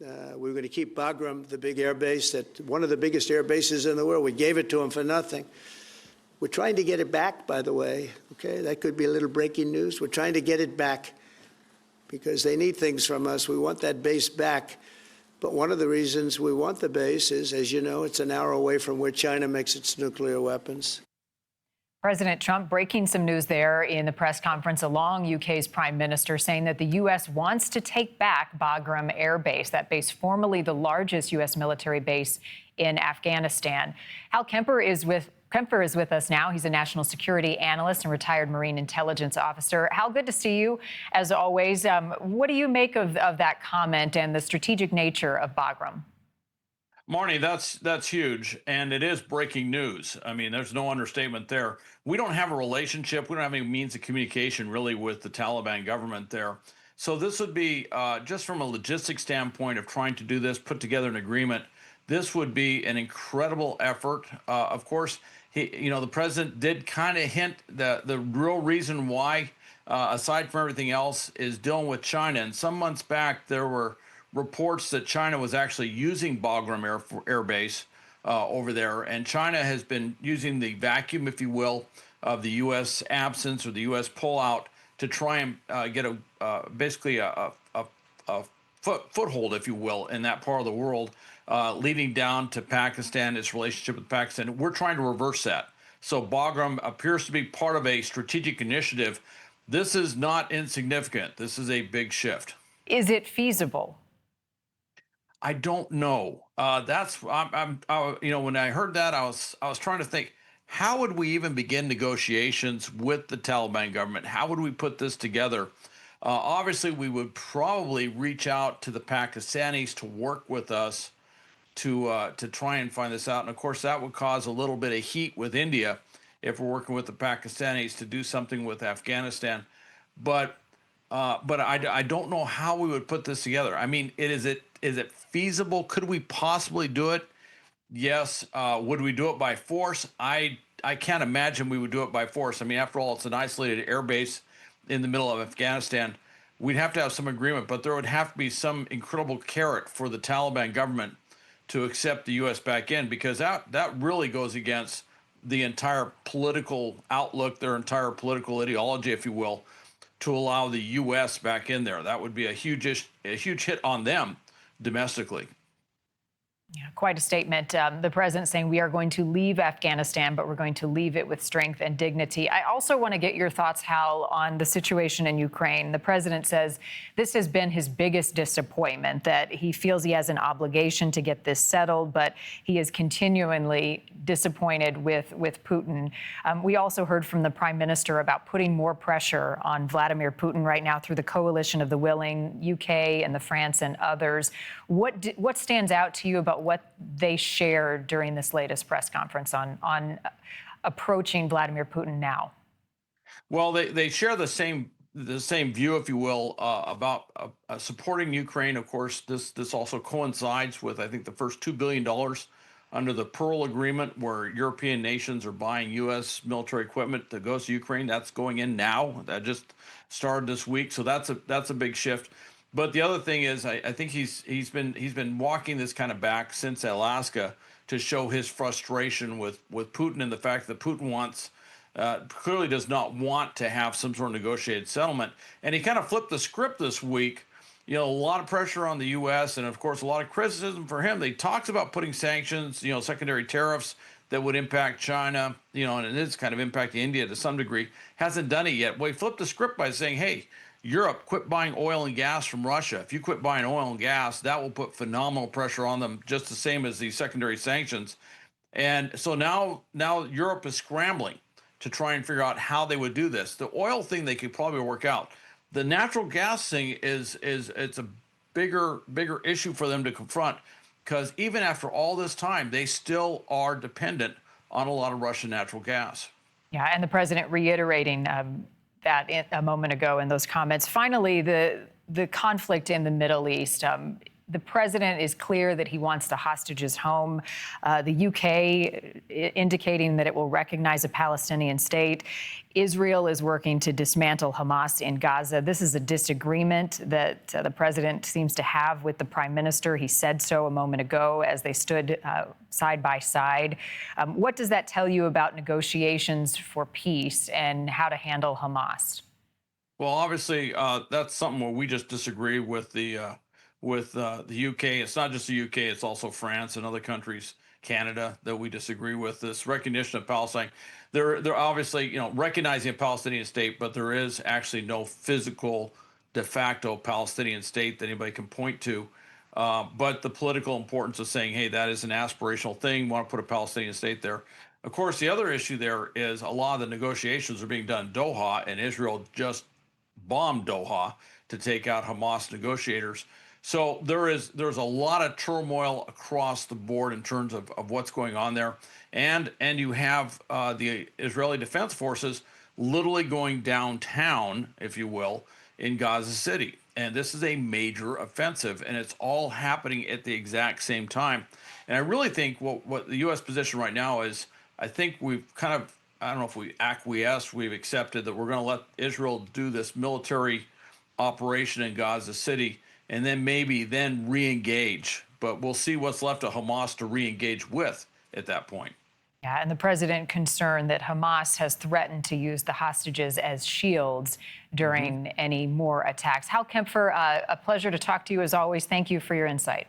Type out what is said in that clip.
We were going to keep Bagram, the big air base, one of the biggest air bases in the world. We gave it to them for nothing. We're trying to get it back, by the way. Okay, that could be a little breaking news. We're trying to get it back because they need things from us. We want that base back. But one of the reasons we want the base is, as you know, it's an hour away from where China makes its nuclear weapons. President Trump breaking some news there in the press conference along UK's prime minister, saying that the U.S. wants to take back Bagram Air Base, that base formerly the largest U.S. military base in Afghanistan. Hal Kempfer is with us now. He's a national security analyst and retired Marine intelligence officer. Hal, good to see you, as always. What do you make of that comment and the strategic nature of Bagram? Marnie, that's huge, and it is breaking news. I mean, there's no understatement there. We don't have a relationship. We don't have any means of communication really with the Taliban government there. So this would be just from a logistics standpoint of trying to do this, put together an agreement. This would be an incredible effort. Of course, the president did kind of hint that the real reason why, aside from everything else, is dealing with China. And some months back, there were reports that China was actually using Bagram Air Base over there, and China has been using the vacuum, if you will, of the U.S. absence or the U.S. pullout to try and get basically a foothold, if you will, in that part of the world, leading down to Pakistan, its relationship with Pakistan. We're trying to reverse that. So Bagram appears to be part of a strategic initiative. This is not insignificant. This is a big shift. Is it feasible? I don't know. When I heard that, I was trying to think, how would we even begin negotiations with the Taliban government? How would we put this together? Obviously, we would probably reach out to the Pakistanis to work with us to try and find this out. And of course, that would cause a little bit of heat with India if we're working with the Pakistanis to do something with Afghanistan. But I don't know how we would put this together. I mean, is it feasible? Could we possibly do it? Yes. Would we do it by force? I can't imagine we would do it by force. I mean, after all, it's an isolated air base in the middle of Afghanistan. We'd have to have some agreement, but there would have to be some incredible carrot for the Taliban government to accept the U.S. back in, because that really goes against the entire political outlook, their entire political ideology, if you will, to allow the U.S. back in there. That would be a huge hit on them domestically. Yeah, quite a statement. The president saying we are going to leave Afghanistan, but we're going to leave it with strength and dignity. I also want to get your thoughts, Hal, on the situation in Ukraine. The president says this has been his biggest disappointment, that he feels he has an obligation to get this settled, but he is continually disappointed with Putin. We also heard from the prime minister about putting more pressure on Vladimir Putin right now through the coalition of the willing, UK and the France and others. What stands out to you about what they shared during this latest press conference on approaching Vladimir Putin now? Well, they share the same view, if you will, about supporting Ukraine. Of course, this also coincides with, I think, the first $2 billion under the Pearl Agreement, where European nations are buying U.S. military equipment that goes to Ukraine. That's going in now. That just started this week, so that's a big shift. But the other thing is, I think he's been walking this kind of back since Alaska to show his frustration with Putin, and the fact that Putin clearly does not want to have some sort of negotiated settlement. And he kind of flipped the script this week. A lot of pressure on the U.S. and of course a lot of criticism for him. They talked about putting sanctions, secondary tariffs that would impact China, and it is kind of impacting India to some degree. Hasn't done it yet. Well, he flipped the script by saying, hey, Europe, quit buying oil and gas from Russia. If you quit buying oil and gas, that will put phenomenal pressure on them, just the same as the secondary sanctions. And so now Europe is scrambling to try and figure out how they would do this. The oil thing they could probably work out. The natural gas thing it's a bigger issue for them to confront, because even after all this time, they still are dependent on a lot of Russian natural gas. Yeah, and the president reiterating that a moment ago in those comments. Finally, the conflict in the Middle East. The president is clear that he wants the hostages home. The UK indicating that it will recognize a Palestinian state. Israel is working to dismantle Hamas in Gaza. This is a disagreement that the president seems to have with the prime minister. He said so a moment ago as they stood side by side. What does that tell you about negotiations for peace and how to handle Hamas? Well, obviously, that's something where we just disagree with the UK. It's not just the UK; it's also France and other countries, Canada, that we disagree with. This recognition of Palestine, they're obviously, recognizing a Palestinian state, but there is actually no physical de facto Palestinian state that anybody can point to. But the political importance of saying, hey, that is an aspirational thing, want to put a Palestinian state there. Of course, the other issue there is a lot of the negotiations are being done in Doha, and Israel just bombed Doha to take out Hamas negotiators. So there's a lot of turmoil across the board in terms of what's going on there. And you have the Israeli Defense Forces literally going downtown, if you will, in Gaza City. And this is a major offensive, and it's all happening at the exact same time. And I really think what the U.S. position right now is, I think we've kind of, I don't know if we acquiesced, we've accepted that we're going to let Israel do this military operation in Gaza City and then maybe re-engage. But we'll see what's left of Hamas to re-engage with at that point. Yeah, and the president concerned that Hamas has threatened to use the hostages as shields during any more attacks. Hal Kempfer, a pleasure to talk to you as always. Thank you for your insight.